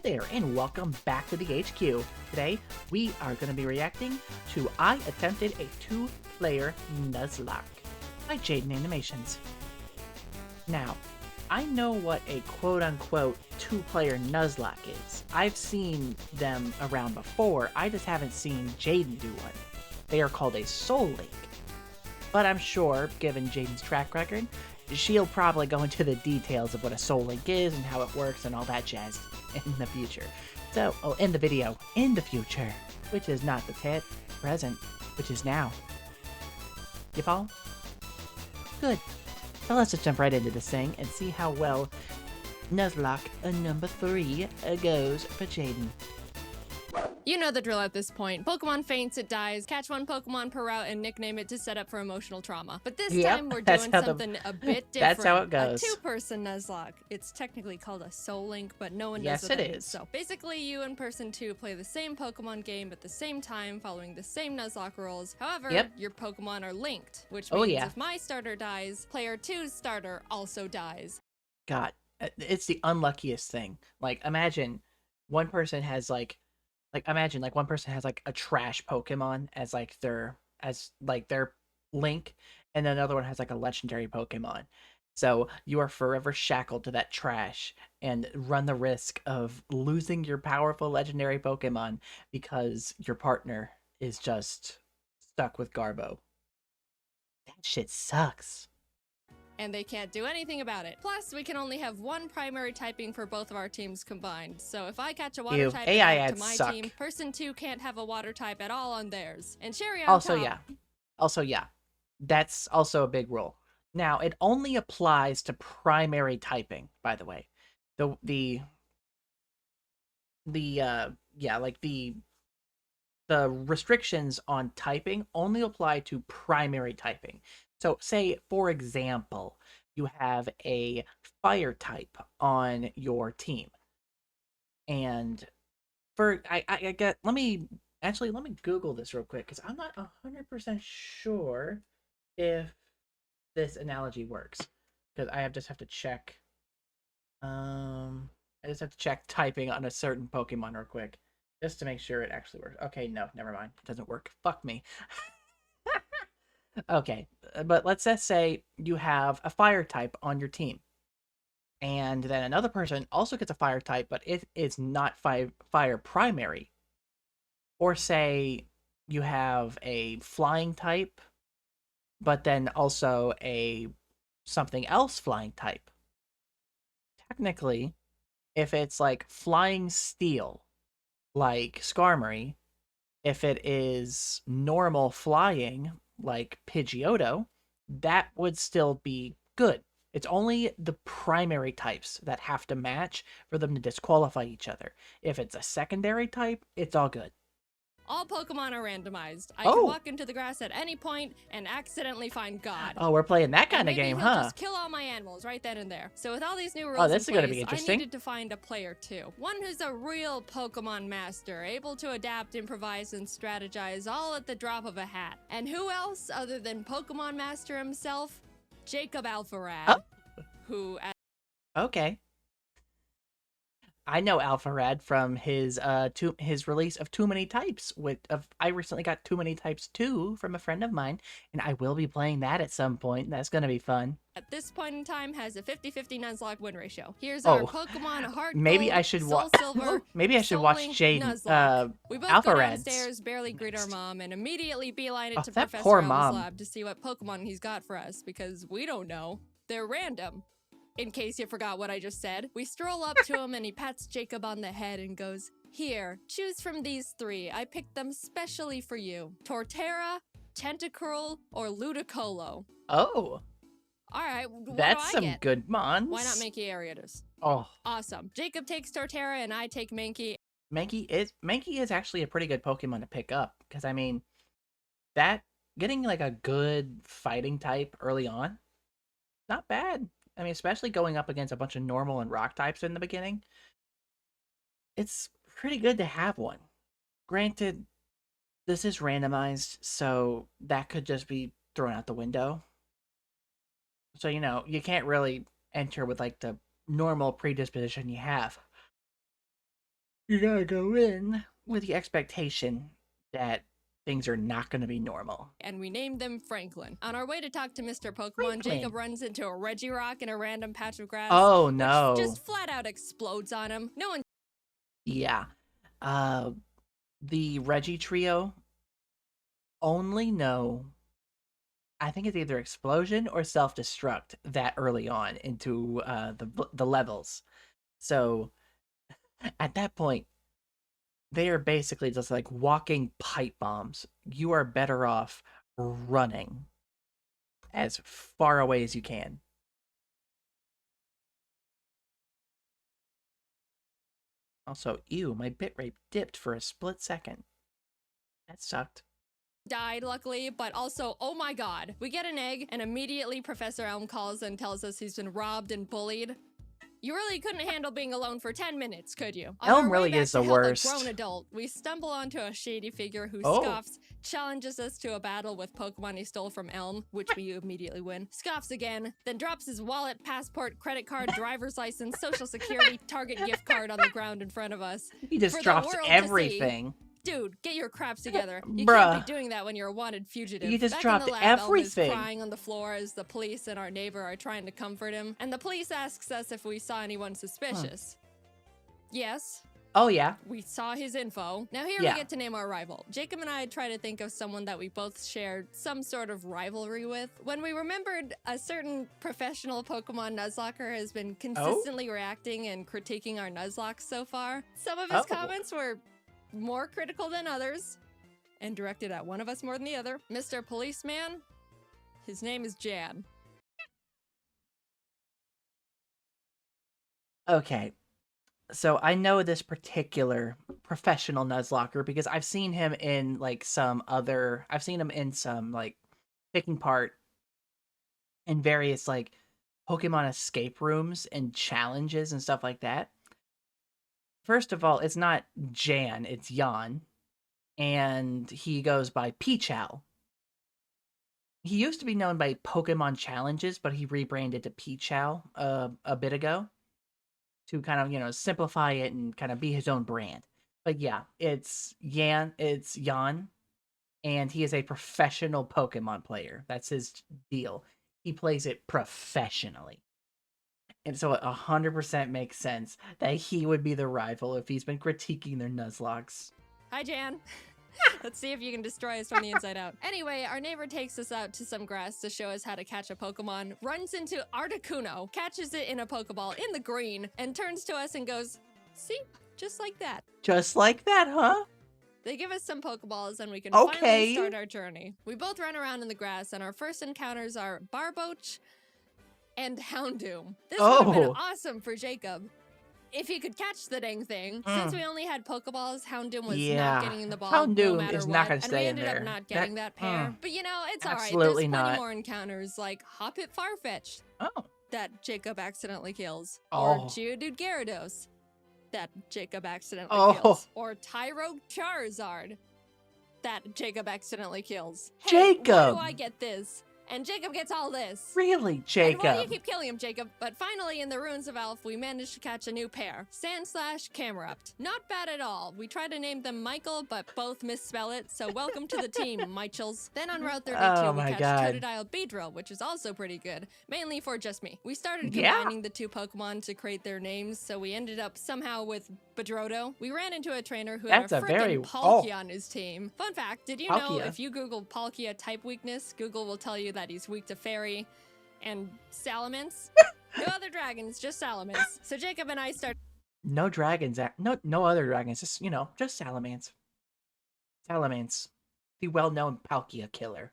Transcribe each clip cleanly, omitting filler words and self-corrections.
there, and welcome back to the HQ. Today, we are going to be reacting to I Attempted a Two-Player Nuzlocke by Jaiden Animations. Now, I know what a quote-unquote two-player Nuzlocke is. I've seen them around before, I just haven't seen Jaiden do one. They are called a Soul Link. But I'm sure, given Jaiden's track record, she'll probably go into the details of what a Soul Link is and how it works and all that jazz in the future. So, in the video, in the future, which is not the present, which is now. You follow? Good. So let's just jump right into this thing and see how well Nuzlocke number 3 goes for Jaiden. You know the drill at this point. Pokemon faints, it dies. Catch one Pokemon per route and nickname it to set up for emotional trauma. But this time we're doing something a bit different. That's how it goes. A two-person Nuzlocke. It's technically called a Soul Link, but no one knows yes, what that it is. So basically, you and person 2 play the same Pokemon game at the same time, following the same Nuzlocke rules. However, your Pokemon are linked, which means if my starter dies, player 2's starter also dies. God, it's the unluckiest thing. Like, imagine one person has imagine one person has like a trash Pokemon as their link, and then another one has like a legendary Pokemon. So you are forever shackled to that trash and run the risk of losing your powerful legendary Pokemon because your partner is just stuck with Garbo. That shit sucks. And they can't do anything about it. Plus, we can only have one primary typing for both of our teams combined. So if I catch a water type to my team, person 2 can't have a water type at all on theirs. And Sherry on top. Also, that's also a big rule. Now, it only applies to primary typing, by the way. The restrictions on typing only apply to primary typing. So say, for example, you have a fire type on your team. And let me Google this real quick, because I'm not 100% sure if this analogy works. Because I just have to check. I just have to check typing on a certain Pokemon real quick, just to make sure it actually works. Okay, no, never mind. It doesn't work. Fuck me. Okay, but let's just say you have a fire type on your team, and then another person also gets a fire type, but it is not fire primary. Or say you have a flying type, but then also a something else flying type. Technically, if it's like flying steel, like Skarmory, if it is normal flying, like Pidgeotto, that would still be good. It's only the primary types that have to match for them to disqualify each other. If it's a secondary type, it's all good. All Pokemon are randomized. I can walk into the grass at any point and accidentally find God. Oh, we're playing that kind of game, he'll huh? Just kill all my animals right then and there. So with all these new rules this is going to be I interesting. needed to find a player 2. One who's a real Pokemon master, able to adapt, improvise, and strategize all at the drop of a hat. And who else other than Pokemon Master himself? Jacob ALPHARAD. Who... Okay. I know ALPHARAD from his release of Too Many Types. I recently got Too Many Types 2 from a friend of mine, and I will be playing that at some point. That's gonna be fun. At this point in time, has a 50-50 Nuzlocke win ratio. Here's our Pokemon Heart maybe Gold, I should Soul Silver, maybe I should watch Jaiden. We both ALPHARAD'S. go downstairs, barely greet our mom, and immediately beeline it to that Professor poor Elmo's mom. lab to see what Pokemon he's got for us, because we don't know. They're random. In case you forgot what I just said, we stroll up to him and he pats Jacob on the head and goes, "Here, choose from these 3. I picked them specially for you. Torterra, Tentacruel, or Ludicolo." Oh. Alright, that's some good mons. Why not Mankey Ariatus? Oh. Awesome. Jacob takes Torterra and I take Mankey. Mankey is actually a pretty good Pokemon to pick up, because I mean, getting like a good fighting type early on, not bad. I mean, especially going up against a bunch of normal and rock types in the beginning, it's pretty good to have one. Granted, this is randomized, so that could just be thrown out the window. So, you can't really enter with like the normal predisposition you have. You gotta go in with the expectation that things are not gonna be normal. And we named them Franklin. On our way to talk to Mr. Pokemon, Franklin. Jacob runs into a Regirock in a random patch of grass. Oh no. Which just flat out explodes on him. No one. Yeah. The Reggie trio only know, I think it's either explosion or self-destruct that early on into the levels. So at that point, they are basically just like walking pipe bombs. You are better off running as far away as you can. Also, ew, my bitrate dipped for a split second. That sucked. Died, luckily, but also, oh my god. We get an egg, and immediately Professor Elm calls and tells us he's been robbed and bullied. You really couldn't handle being alone for 10 minutes, could you? Elm really is the worst. A grown adult, we stumble onto a shady figure who Oh. scoffs, challenges us to a battle with Pokemon he stole from Elm, which we immediately win, scoffs again, then drops his wallet, passport, credit card, driver's license, social security, Target gift card on the ground in front of us. He just For the drops world to see. everything. Dude, get your craps together. You Bruh. can't be doing that when you're a wanted fugitive. You just Back dropped in the lab, everything. Elm is crying on the floor as the police and our neighbor are trying to comfort him. And the police asks us if we saw anyone suspicious. Yes, Oh yeah. we saw his info. Now here Yeah. we get to name our rival. Jacob and I try to think of someone that we both shared some sort of rivalry with. When we remembered a certain professional Pokemon Nuzlocker has been consistently reacting and critiquing our Nuzlocke so far, some of his Oh. comments were more critical than others and directed at one of us more than the other. Mr. Policeman, his name is Jan. Okay. So I know this particular professional Nuzlocker because I've seen him in like I've seen him in some like taking part in various like Pokemon escape rooms and challenges and stuff like that. First of all, it's not Jan, it's Jan. And he goes by Pichow. He used to be known by Pokemon Challenges, but he rebranded to Pichow a bit ago to kind of, simplify it and kind of be his own brand. But yeah, it's Jan, and he is a professional Pokemon player. That's his deal. He plays it professionally. And so it 100% makes sense that he would be the rival if he's been critiquing their Nuzlocks. Hi, Jan. Let's see if you can destroy us from the inside out. Anyway, our neighbor takes us out to some grass to show us how to catch a Pokemon, runs into Articuno, catches it in a Pokeball in the green, and turns to us and goes, see? Just like that. Just like that, huh? They give us some Pokeballs and we can Okay. finally start our journey. We both run around in the grass and our first encounters are Barboach and Houndoom. This would have been Oh. awesome for Jacob if he could catch the dang thing. Since we only had Pokeballs, Houndoom was Yeah. not getting in the ball no Houndoom matter is what. not gonna and stay we in ended there. up not getting that pair. But it's alright. Absolutely There's plenty not. more encounters like Hoppip Farfetch'd Oh. that Jacob accidentally kills. Oh. Or Geodude Gyarados that Jacob accidentally Oh. kills. Or Tyro Charizard that Jacob accidentally kills. Hey, Jacob! why do I get this? And Jacob gets all this. Really, And Jacob? why do you keep killing him, Jacob? But finally, in the ruins of Elf, we managed to catch a new pair. Sand/Camerupt. Not bad at all. We tried to name them Michael, but both misspell it, so welcome to the team, Michels. Then on Route 32, Oh we my catch God. Totodile Beedrill, which is also pretty good. Mainly for just me. We started Yeah. combining the two Pokemon to create their names, so we ended up somehow with Bedrodo. We ran into a trainer who That's a had a very- freaking Palkia on his team. Fun fact, did you know Palkia. if you Google Palkia type weakness, Google will tell you that he's weak to Fairy and Salamence? No other dragons, just Salamence. So Jacob and I started No dragons. No other dragons. Just just Salamence. Salamence, the well-known Palkia killer.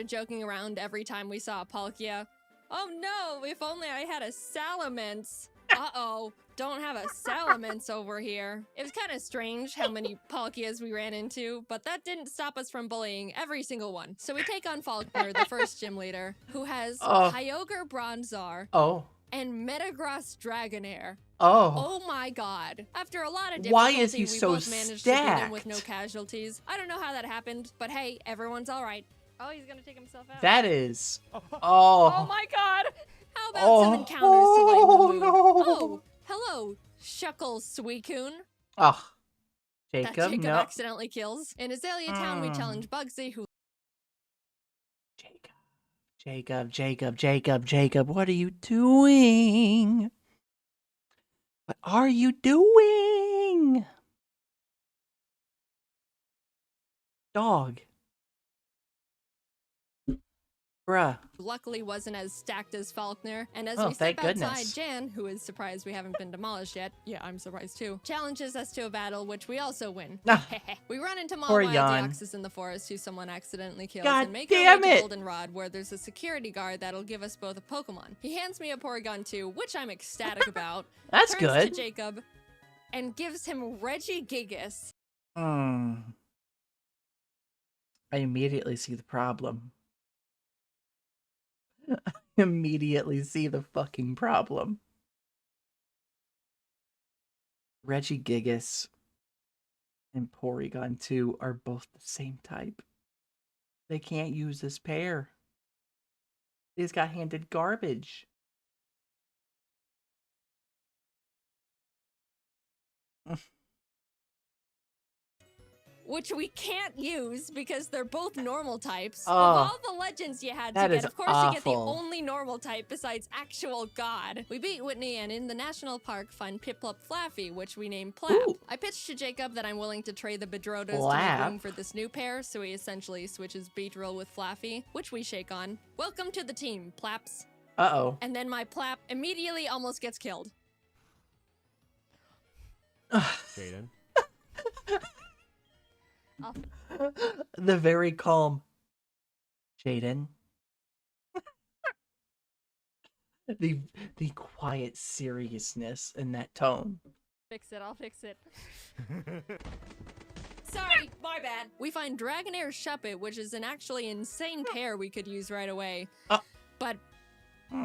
joking around every time we saw a Palkia. Oh no, if only I had a Salamence. Uh-oh, don't have a Salamence over here. It was kind of strange how many Palkias we ran into, but that didn't stop us from bullying every single one. So we take on Faulkner, the first gym leader, who has Oh. Kyogre Bronzor Oh. and Metagross Dragonair. Oh. Oh my god. After a lot of difficulty, Why is he we so both managed to beat him with no stacked? casualties. I don't know how that happened, but hey, everyone's alright. Oh, he's gonna take himself out. That is. Oh Oh. my god! How about Oh. some encounters to lighten the mood? Oh, no. Oh, hello, Shuckle Suicune. Oh, That Jacob, Jacob no. accidentally kills. In Azalea Town, we challenge Bugsy, who... Jacob, what are you doing? What are you doing? Dog. Bruh. luckily wasn't as stacked as Faulkner. And as Oh, we step thank outside, goodness. Jan, who is surprised we haven't been demolished yet, yeah, I'm surprised too, challenges us to a battle, which we also win. Ah, We run into poor Wild Jan. Deoxys in the forest, who someone accidentally kills, God and make our damn way to it! Goldenrod, where there's a security guard that'll give us both a Pokemon. He hands me a Porygon 2, which I'm ecstatic about. That's turns good. to Jacob and gives him Regigigas. I immediately see the problem. I immediately see the fucking problem. Regigigas and Porygon 2 are both the same type. They can't use this pair. They just got handed garbage. Which we can't use because they're both normal types. Oh, of all the legends you had to that get, is of course you get the awful. only normal type besides actual God. We beat Whitney and in the national park find Piplup Flaffy, which we named Plap. Ooh. I pitched to Jacob that I'm willing to trade the Bedrotas to Plap? make room for this new pair, so he essentially switches Beedrill with Flaffy, which we shake on. Welcome to the team, Plaps. Uh-oh. And then my Plap immediately almost gets killed. Jaiden. The very calm Jaiden. the quiet seriousness in that tone. Fix it, I'll fix it. Sorry, my bad. We find Dragonair Shuppet, which is an actually insane pair we could use right away. But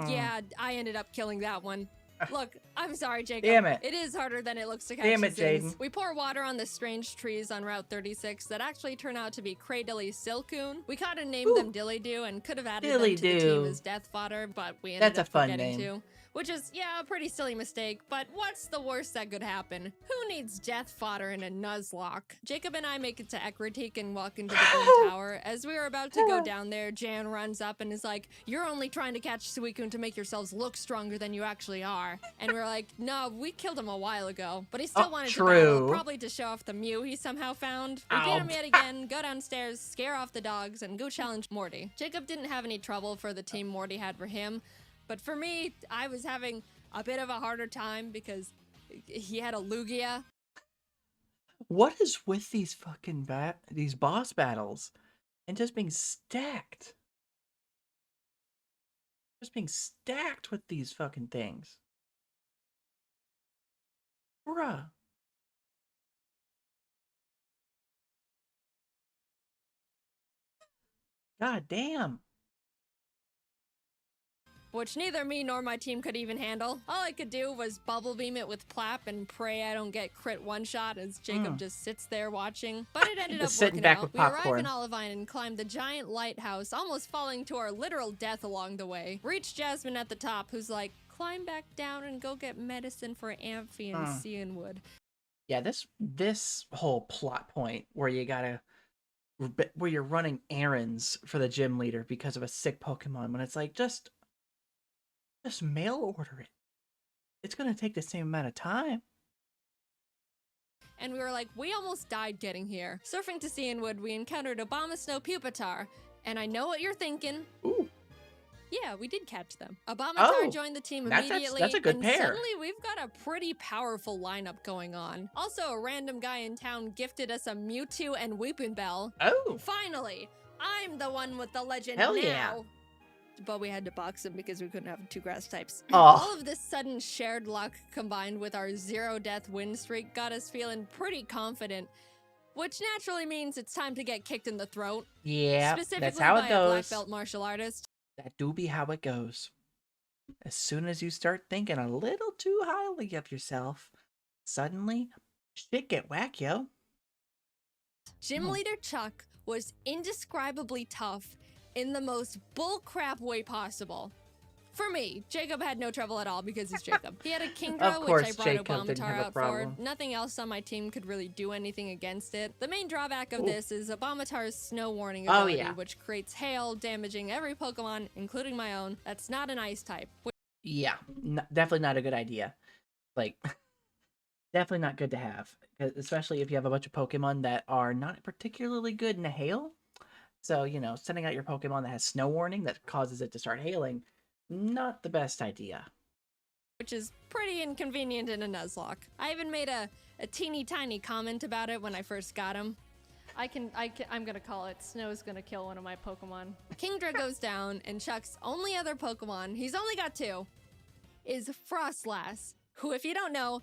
yeah, I ended up killing that one. Look, I'm sorry, Jacob. Damn it. It is harder than it looks to catch Damn it, these things. Jaiden. We pour water on the strange trees on Route 36 that actually turn out to be Cradilly Silcoon. We kind of named them Dillydoo and could have added them to the team as death fodder, but we ended up forgetting to. Which is, yeah, a pretty silly mistake, but what's the worst that could happen? Who needs death fodder in a Nuzlocke? Jacob and I make it to Ekritique and walk into the Green Tower. As we are about to go down there, Jan runs up and is like, "You're only trying to catch Suicune to make yourselves look stronger than you actually are." And we're like, "No, we killed him a while ago." But he still wanted to battle, probably to show off the Mew he somehow found. We beat him yet again, go downstairs, scare off the dogs, and go challenge Morty. Jacob didn't have any trouble for the team Morty had for him. But for me, I was having a bit of a harder time because he had a Lugia. What is with these fucking these boss battles and just being stacked? Just being stacked with these fucking things. Bruh. God damn. Which neither me nor my team could even handle. All I could do was bubble beam it with Plap and pray I don't get crit one-shot as Jacob just sits there watching. But it ended up working out. We arrive in Olivine and climb the giant lighthouse, almost falling to our literal death along the way. Reach Jasmine at the top, who's like, "Climb back down and go get medicine for Amphi and Cianwood." Yeah, this whole plot point where you're running errands for the gym leader because of a sick Pokemon, when it's like, just mail order it. It's gonna take the same amount of time. And we were like, we almost died getting here. Surfing to Cianwood, we encountered Abomasnow Pupitar. And I know what you're thinking. Ooh. Yeah, we did catch them. Abomasnow joined the team immediately. That's a good and pair. Suddenly, we've got a pretty powerful lineup going on. Also, a random guy in town gifted us a Mewtwo and Weepinbell. Oh. Finally, I'm the one with the legend Hell now. yeah. But we had to box him because we couldn't have two grass types. Oh. All of this sudden shared luck combined with our 0-death win streak got us feeling pretty confident, which naturally means it's time to get kicked in the throat. Yeah, specifically that's how by it a black goes. belt martial artist. That do be how it goes. As soon as you start thinking a little too highly of yourself, suddenly shit get whack, yo. Gym leader Chuck was indescribably tough in the most bullcrap way possible. For me, Jacob had no trouble at all because he's Jacob. He had a Of Kingdra, course, which I brought Jacob didn't Obamatar have a out for. problem. Nothing else on my team could really do anything against it. The main drawback of this is Obamatar's Snow Warning Oh, ability, yeah. which creates hail, damaging every Pokemon, including my own, that's not an ice type. Yeah, definitely not a good idea. Like, definitely not good to have, especially if you have a bunch of Pokemon that are not particularly good in hail. So, you know, sending out your Pokemon that has Snow Warning that causes it to start hailing, not the best idea. Which is pretty inconvenient in a Nuzlocke. I even made a teeny tiny comment about it when I first got him. I'm gonna call it Snow's gonna kill one of my Pokemon. Kingdra goes down, and Chuck's only other Pokemon, he's only got 2, is Frostlass, who, if you don't know,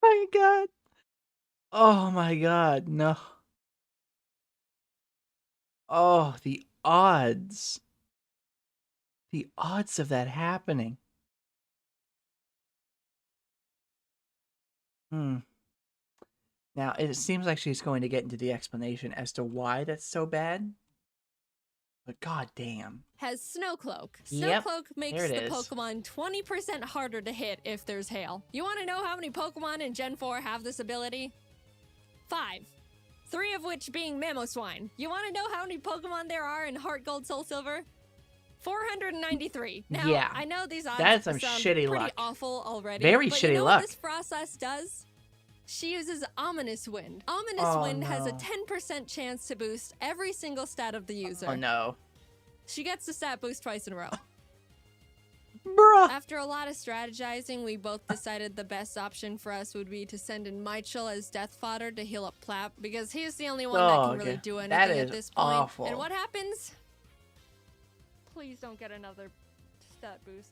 My God. Oh my God, no. Oh, the odds. The odds of that happening. Hmm. Now, it seems like she's going to get into the explanation as to why that's so bad. But god damn. has Snowcloak. Yep, Snowcloak makes there it the is. Pokemon 20% harder to hit if there's hail. You want to know how many Pokemon in Gen 4 have this ability? 5. 3 of which being Mamoswine. You want to know how many Pokemon there are in Heart Gold Soul Silver? 493. Now, Yeah, I know these odds that's some sound shitty pretty luck. awful already. Very but shitty you know luck. what this process does? She uses Ominous Wind. Ominous Wind has a no. 10% chance to boost every single stat of the user. Oh no. She gets the stat boost twice in a row. Bruh. After a lot of strategizing, we both decided the best option for us would be to send in Michel as death fodder to heal up Plap, because he's the only one that can really Dog, do anything that at is this point. awful. And what happens? Please don't get another stat boost.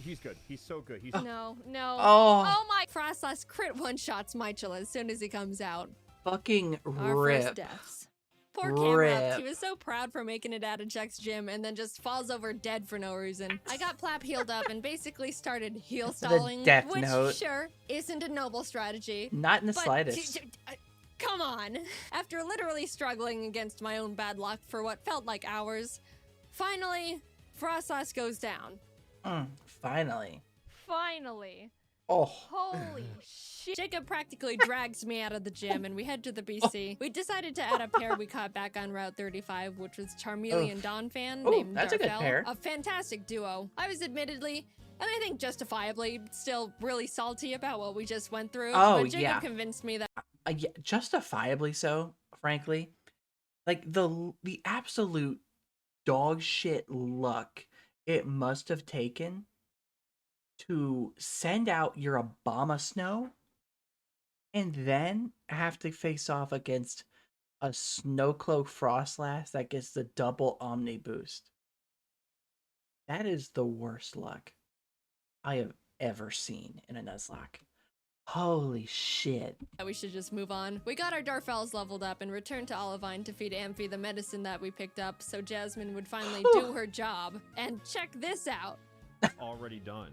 He's good. He's so good. He's No. Oh. My Frostlass crit one-shots Michel as soon as he comes out. Fucking Our rip. first deaths. Poor Camera. Rip. He was so proud for making it out of Chuck's gym and then just falls over dead for no reason. I got Plap healed up and basically started heal stalling, Death which Note. sure isn't a noble strategy. Not in the But slightest. come on. After literally struggling against my own bad luck for what felt like hours, finally, Frostlass goes down. Finally. Finally. Oh. Holy shit. Jacob practically drags me out of the gym and we head to the BC. We decided to add a pair we caught back on Route 35, which was Charmeleon Donphan named that's a good Darfell. pair. A fantastic duo. I was admittedly, and I think justifiably, still really salty about what we just went through. Oh, but Jacob yeah. convinced me that Yeah, justifiably so, frankly. Like, the absolute dog shit luck it must have taken to send out your Obama Snow and then have to face off against a Snowcloak Frostlass that gets the double Omni boost. That is the worst luck I have ever seen in a Nuzlocke. Holy shit. we should just move on. We got our Darfells leveled up and returned to Olivine to feed Amphi the medicine that we picked up so Jasmine would finally do her job. And check this out. already done.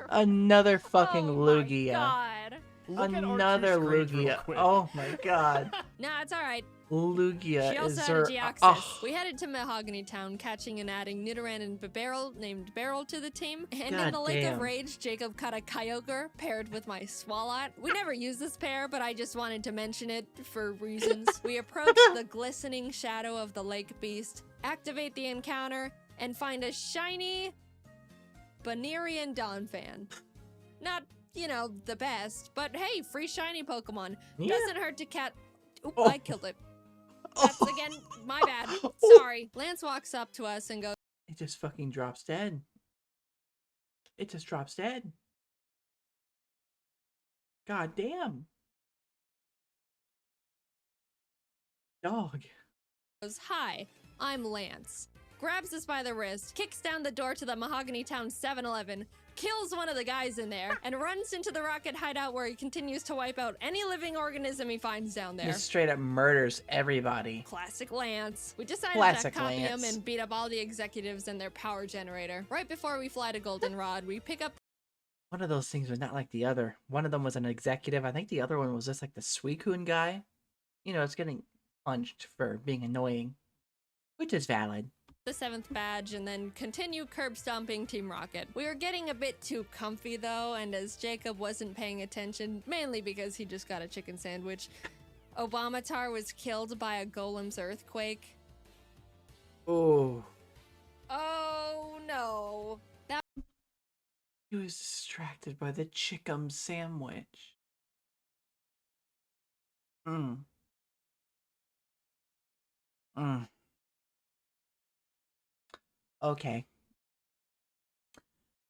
Another fucking oh Lugia. My God. Look at our Another two screens real Lugia. quick. Oh my god. Nah, it's alright. Lugia She also is had her. a Geoxys. Oh, We headed to Mahogany Town, catching and adding Nidoran and Barrel named Barrel to the team. And in God the Lake damn. of Rage, Jacob caught a Kyogre paired with my Swalot. We never used this pair, but I just wanted to mention it for reasons. We approach the glistening shadow of the lake beast, activate the encounter, and find a shiny Banerian Donphan. Not, you know, the best, but hey, free shiny Pokemon. Yeah. Doesn't hurt to cat. Oop, Oh. I killed it. That's again my bad. Sorry. Lance walks up to us and goes, it just fucking drops dead. It just drops dead. God damn. Dog. "Hi, I'm Lance." Grabs us by the wrist, kicks down the door to the Mahogany Town 7-Eleven, kills one of the guys in there, and runs into the rocket hideout where he continues to wipe out any living organism he finds down there. Just straight up murders everybody. Classic Lance. We decided Classic to copy him Lance. and beat up all the executives and their power generator. Right before we fly to Goldenrod, we pick up One of those things was not like the other. One of them was an executive. I think the other one was just like the Suicune guy. You know, it's getting punched for being annoying, which is valid. the 7th badge and then continue curb stomping Team Rocket. We were getting a bit too comfy though, and as Jacob wasn't paying attention, mainly because he just got a chicken sandwich, Obamatar was killed by a golem's earthquake. Oh. Oh no. He was distracted by the chicken sandwich. Mm. Mm. Okay.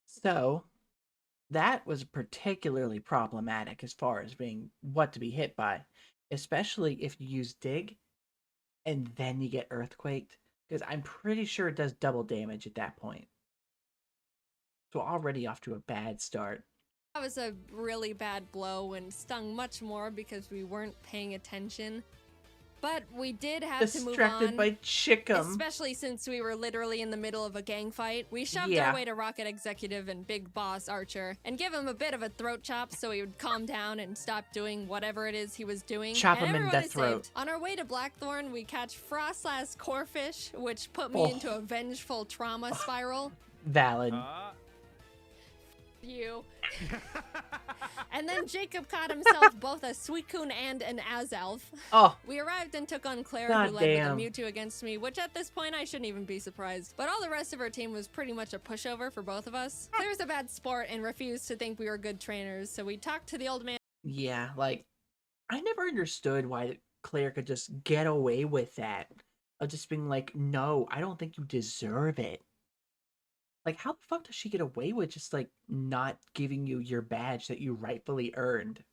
So, that was particularly problematic as far as being what to be hit by, especially if you use dig and then you get earthquaked, because I'm pretty sure it does double damage at that point. So already off to a bad start. That was a really bad blow and stung much more because we weren't paying attention. But we did have to move on. Distracted by Chickum. Especially since we were literally in the middle of a gang fight. We shoved our way to Rocket Executive and Big Boss Archer and give him a bit of a throat chop so he would calm down and stop doing whatever it is he was doing. Chop him in the throat. On our way to Blackthorn, we catch Frostlass Corefish, which put me into a vengeful trauma spiral. Valid. You. And then Jacob caught himself both a Suicune and an Azelf. Oh. We arrived and took on Claire, God who led with a Mewtwo against me, which at this point I shouldn't even be surprised. But all the rest of our team was pretty much a pushover for both of us. Claire's a bad sport and refused to think we were good trainers, so we talked to the old man. Yeah, like, I never understood why Claire could just get away with that. Of just being like, no, I don't think you deserve it. Like, how the fuck does she get away with just, like, not giving you your badge that you rightfully earned?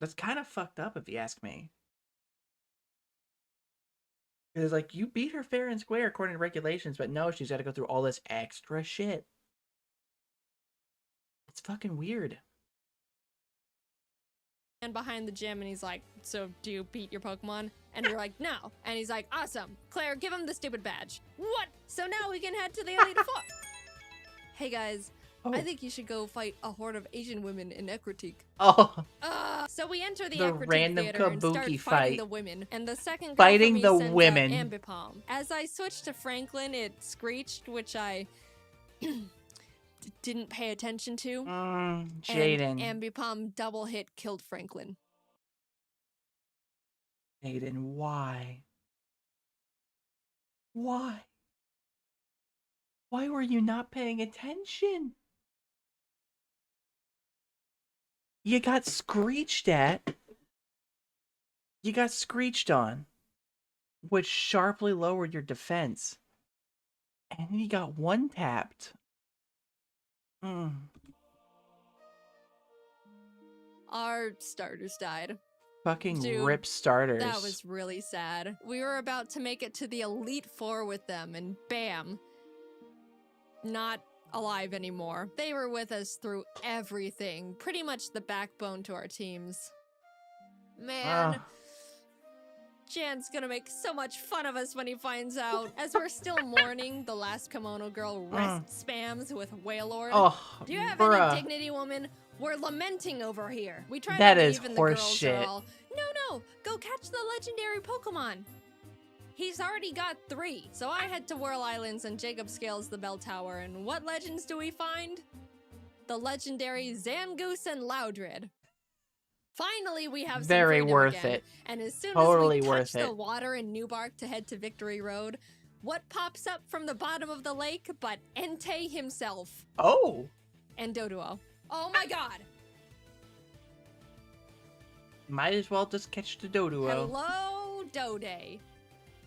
That's kind of fucked up, if you ask me. Because, like, you beat her fair and square according to regulations, but no, she's got to go through all this extra shit. It's fucking weird. And behind the gym, and he's like, so do you beat your Pokemon? And we're like, no. And he's like, awesome. Claire, give him the stupid badge. What? So now we can head to the Elite Four. Hey guys, I think you should go fight a horde of Asian women in Ekritik. Oh. So we enter the The Ekritik random theater and start kabuki fighting fight. the women. And the second girl Fighting for me the sends women. out Ambipom. As I switched to Franklin, it screeched, which I didn't pay attention to. Jaiden. And Ambipom double hit killed Franklin. Jaiden, why? Why? Why were you not paying attention? You got screeched at. You got screeched on, which sharply lowered your defense. And then you got one-tapped. Our starters died. Fucking Dude, rip starters. That was really sad. We were about to make it to the Elite Four with them, and bam. Not alive anymore. They were with us through everything. Pretty much the backbone to our teams. Man. Jan's gonna make so much fun of us when he finds out. As we're still mourning, the last kimono girl rest spams with Wailord. Do you have any dignity, woman? We're lamenting over here. We try to leave and the girls are all, no, go catch the legendary Pokemon. He's already got 3. So I head to Whirl Islands and Jacob scales the bell tower. And what legends do we find? The legendary Zangoose and Loudred. Finally, we have some very freedom worth again. it. And as soon Totally as we touch worth it. the water in Newbark to head to Victory Road, what pops up from the bottom of the lake but Entei himself? Oh. And Doduo. Oh my god! Might as well just catch the Doduo. Hello, Dode.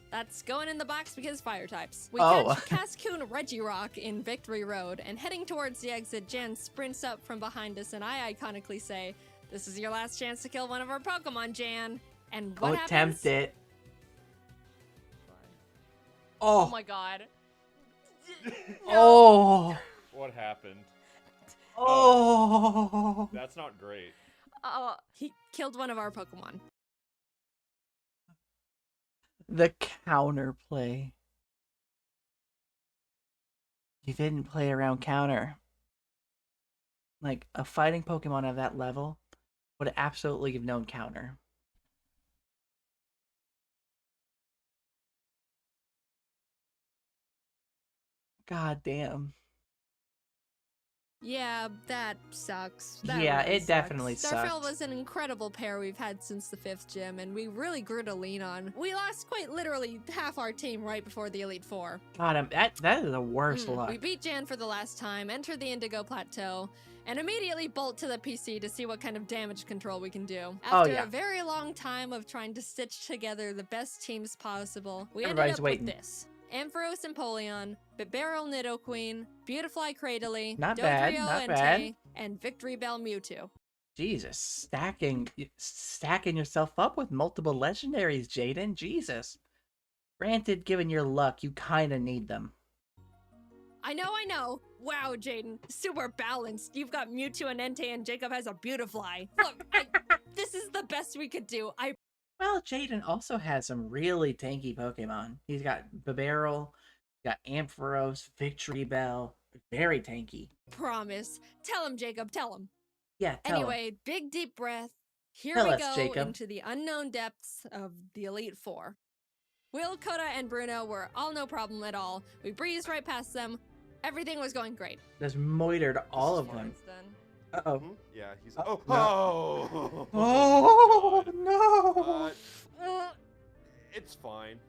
That's going in the box because fire types. We Oh. catch Cascoon Regirock in Victory Road, and heading towards the exit, Jan sprints up from behind us, and I iconically say, "This is your last chance to kill one of our Pokemon, Jan." And what happens? Attempt it. Oh Oh. my god. Oh. What happened? Oh. That's not great. He killed one of our Pokemon. The counterplay. You didn't play around counter. Like, a fighting Pokemon of that level would absolutely have known counter. God damn. Yeah, that sucks. That Yeah, really it definitely Starfield sucked. was an incredible pair we've had since the 5th gym, and we really grew to lean on. We lost quite literally half our team right before the Elite Four. God, that is the worst luck. We beat Jan for the last time, enter the Indigo Plateau, and immediately bolt to the PC to see what kind of damage control we can do. After yeah. a very long time of trying to stitch together the best teams possible, we Everybody's ended up waiting. with this. Ampharos Empoleon, Bibarel Nidoqueen, Beautifly Cradily, Not bad, Dodrio not Entei, bad. and Victory Bell Mewtwo. Jesus, stacking yourself up with multiple legendaries, Jaiden. Jesus. Granted, given your luck, you kind of need them. I know. Wow, Jaiden, super balanced. You've got Mewtwo and Entei, and Jacob has a Beautifly. Look, this is the best we could do. Well, Jaiden also has some really tanky Pokemon. He's got Bibarel, got Ampharos, Victory Bell. Very tanky. promise. Tell him, Jacob, tell him. Yeah, tell him. Anyway, big deep breath. Here Tell we us, go Jacob. into the unknown depths of the Elite Four. Will, Coda, and Bruno were all no problem at all. We breezed right past them. Everything was going great. Just moitered all of them. It's done. Uh-oh. Yeah, he's. Oh, Oh, no. Oh, no. It's fine.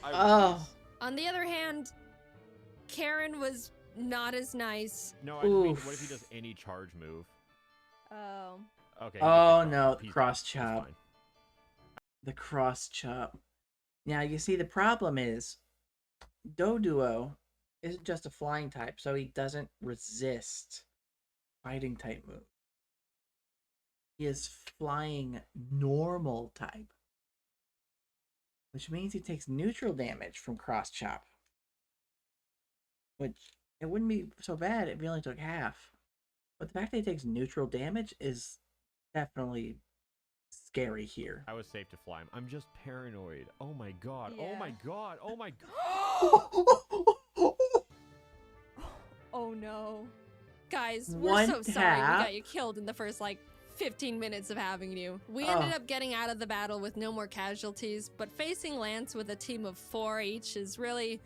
Oh. On the other hand, Karen was not as nice. No, I mean, Oof. what if he does any charge move? Oh. Okay. Oh, no, he's cross fine, chop. The cross chop. Now, you see, the problem is Doduo isn't just a flying type, so he doesn't resist fighting type move. He is flying normal type, which means he takes neutral damage from cross chop. Which, it wouldn't be so bad if he only took half. But the fact that he takes neutral damage is definitely scary here. I was safe to fly him. I'm just paranoid. Oh my god. Yeah. Oh my god. Oh my god. Oh no. Guys, One we're so sorry we tap. got you killed in the first, 15 minutes of having you. We ended up getting out of the battle with no more casualties, but facing Lance with a team of 4 each is really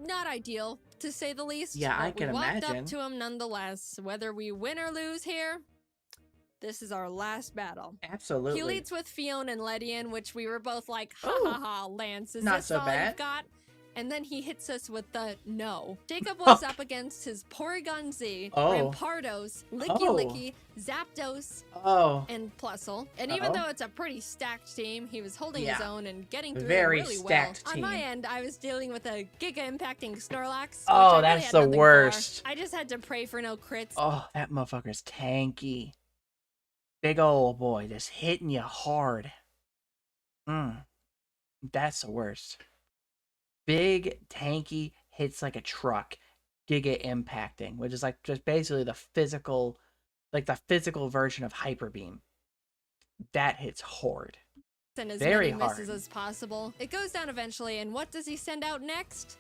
not ideal, to say the least. Yeah, I But can we walked imagine. up to him nonetheless. Whether we win or lose here, this is our last battle. Absolutely. He leads with Fiona and Ledian, which we were both like, ha Ooh. ha ha, Lance, is Not this so all bad. you've got? And then he hits us with the no. Jacob was up against his Porygon Z, Oh. Rampardos, Licky Oh. Licky, Zapdos, Oh, and Plusle. And even Uh-oh. though it's a pretty stacked team, he was holding his Yeah. own and getting through Very them really stacked well. On my team. end, I was dealing with a giga-impacting Snorlax, which Oh, I really that's had the nothing for. worst. I just had to pray for no crits. oh, that motherfucker's tanky. Big old boy, just hitting you hard. That's the worst. Big, tanky, hits like a truck. Giga impacting, which is just basically the physical version of Hyper Beam. That hits hard. And as Very many misses hard. as possible. It goes down eventually, and what does he send out next?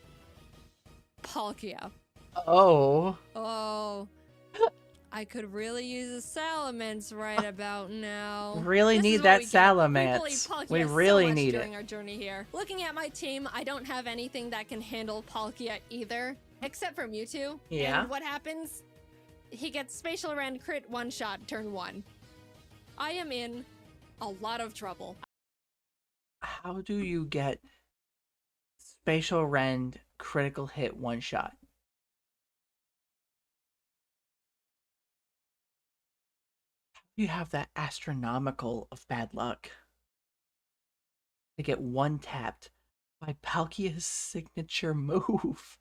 Palkia. Oh. Oh. I could really use a Salamence right about now. Really This need is what that we get. We Salamence. bullied Palkia We so really much need during it. our journey here. Looking at my team, I don't have anything that can handle Palkia either, except for Mewtwo. Yeah. And what happens? He gets Spatial Rend crit one-shot turn 1. I am in a lot of trouble. How do you get Spatial Rend critical hit one shot? How do you have that astronomical of bad luck to get one tapped by Palkia's signature move?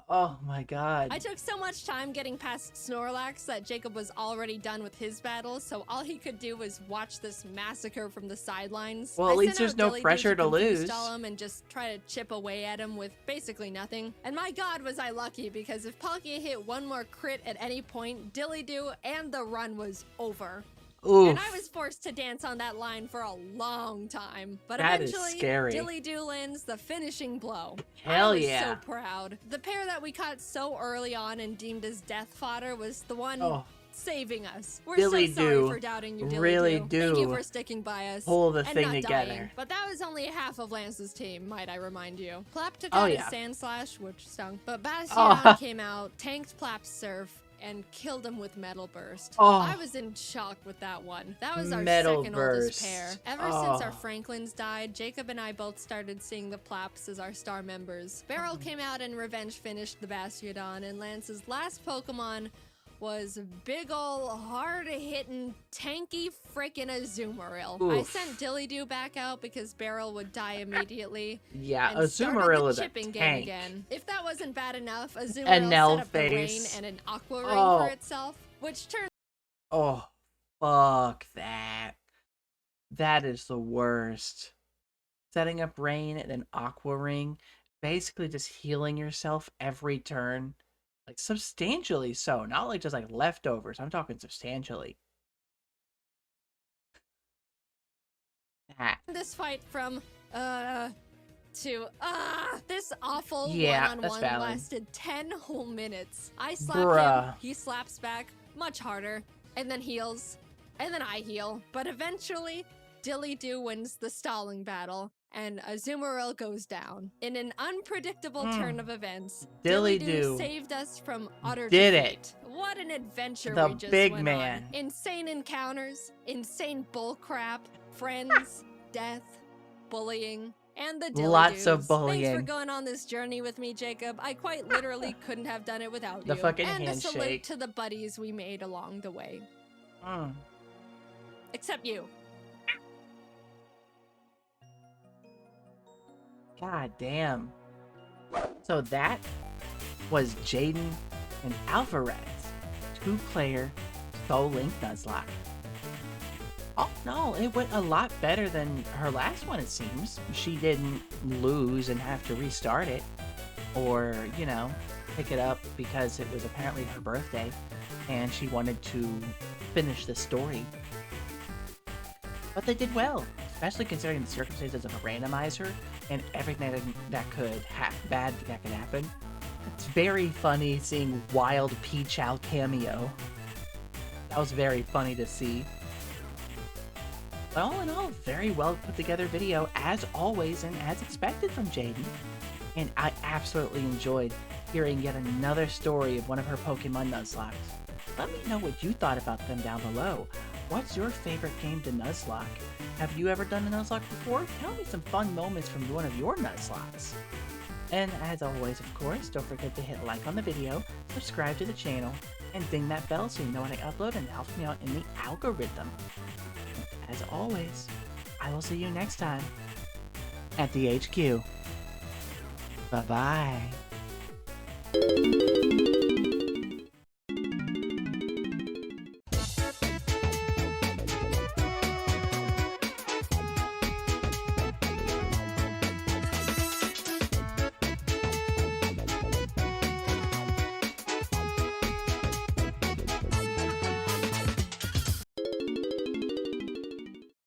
Oh my god. I took so much time getting past Snorlax that Jacob was already done with his battles, so all he could do was watch this massacre from the sidelines. Well, at I least sent there's out no Dilly pressure to confuse lose. stall him and just try to chip away at him with basically nothing. And my god was I lucky, because if Palkia hit one more crit at any point, Dilly-Doo and the run was over. Oof. And I was forced to dance on that line for a long time. But That is eventually, scary. Dilly-Doo lands the finishing blow. Hell I was yeah. so proud. The pair that we caught so early on and deemed as death fodder was the one Oh. saving us. We're Dilly so sorry do. for doubting you, Dilly Really do. do. Thank you for sticking by us. Pull the and thing not together. Dying. But that was only half of Lance's team, might I remind you. Plap took Oh, out yeah. his Sand Slash, which stung. But Bastion Oh. came out, tanked Plap's Surf, and killed him with Metal Burst. Oh. I was in shock with that one. That was our Metal second oldest Burst. pair. Ever since our Franklins died, Jacob and I both started seeing the Plaps as our star members. Beryl came out and revenge finished the Bastiodon, and Lance's last Pokemon was big ol' hard-hitting, tanky frickin' Azumarill. I Oof. sent Dillydoo back out because Beryl would die immediately. Yeah, And started Azumarill the is a chipping game tank. again. If that wasn't bad enough, An Azumarill set up the rain L-face. and an Aqua Ring Oh. for itself, which turned Oh, fuck that. That is the worst. Setting up rain and an aqua ring, basically just healing yourself every turn. Like, substantially so. Not like just like leftovers. I'm talking substantially. That. this fight from to this awful Yeah, one-on-one that's valid. lasted 10 whole minutes. I slap Bruh. him, he slaps back much harder, and then heals, and then I heal. But eventually, Dillydoo wins the stalling battle, and Azumarill goes down. In an unpredictable turn of events, Dillydoo saved us from utter did defeat. it. What an adventure The we just big went man. on. Insane encounters, insane bullcrap, friends, death, bullying, and the Dilly Lots of Thanks for bullying. going on this journey with me, Jacob. I quite literally couldn't have done it without The you. fucking and a salute handshake. to the buddies we made along the way. Mm. Except you. God damn. So that was Jaiden and ALPHARAD'S 2-player Soul Link Nuzlocke. Oh no, it went a lot better than her last one, it seems. She didn't lose and have to restart it, or, you know, pick it up because it was apparently her birthday and she wanted to finish the story. But they did well, especially considering the circumstances of a randomizer and everything that could bad that could happen. It's very funny seeing Wild Peachow cameo. That was very funny to see. But all in all, very well put together video as always and as expected from Jaiden. And I absolutely enjoyed hearing yet another story of one of her Pokemon Nuzlocke. Let me know what you thought about them down below. What's your favorite game to Nuzlocke? Have you ever done a Nuzlocke before? Tell me some fun moments from one of your Nuzlockes. And as always, of course, don't forget to hit like on the video, subscribe to the channel, and ding that bell so you know when I upload and it helps me out in the algorithm. As always, I will see you next time at the HQ. Bye-bye.